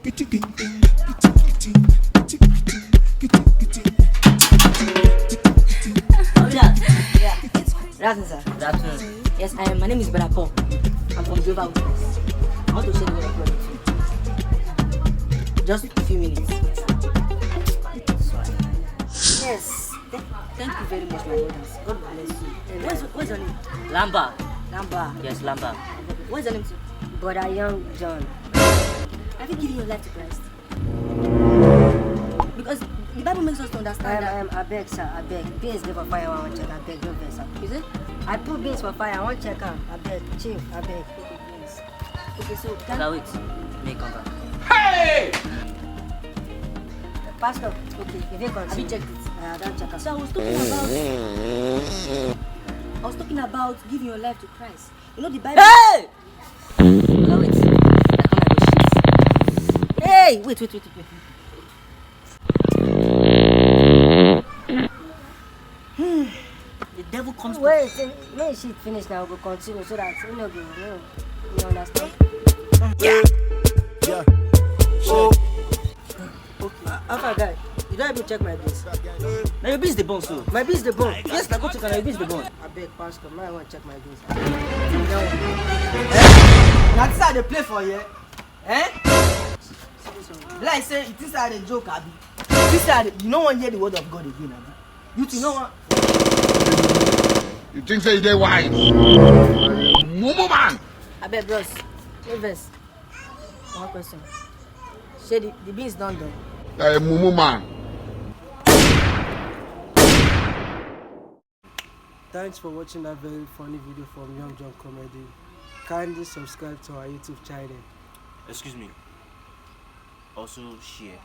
Yeah. Good afternoon, sir. Good afternoon. Yes, my name is Brother Paul. I'm from Jehovah's Witness. I want to share the word of God with you. Just a few minutes. Yes. Thank you very much, my brothers. God bless you. What's your name? Lamba. Lamba. Yes, Lamba. What's your name, sir? Brother Young John. Have you given your life to Christ? Because the Bible makes us to understand that. I beg, sir, I beg. Beans give a fire, I want to check, I beg, no beans, sir. Is it? I put beans for fire, I want to check out. I beg, chief, I beg. Okay, so Now wait. May come back. Pastor, okay. if you Have you continue. checked it? I don't check out. So I was talking about giving your life to Christ. You know the Bible. Hey! Now wait. I come and go shit. Hey, wait. The devil comes to Wait, when she finish now, we'll continue so that you know, you understand. Yeah. Alpha guy, you don't even check my beans. Now your beans the bone, so. My beans the bone. Yes, now go check on your beans the bone. I beg, Pastor, I want to check my beans. Na this how they play for here. Eh? Like say it is how they joke, abi. This how you no one hear the word of God again, abi. You two no one. You think say they wise? Mumu man. I bet, bros. Wait, verse. One question. Say the beans done though. Mumu man. Thanks for watching that very funny video from Young John Comedy. Kindly subscribe to our YouTube channel. Excuse me. Also share.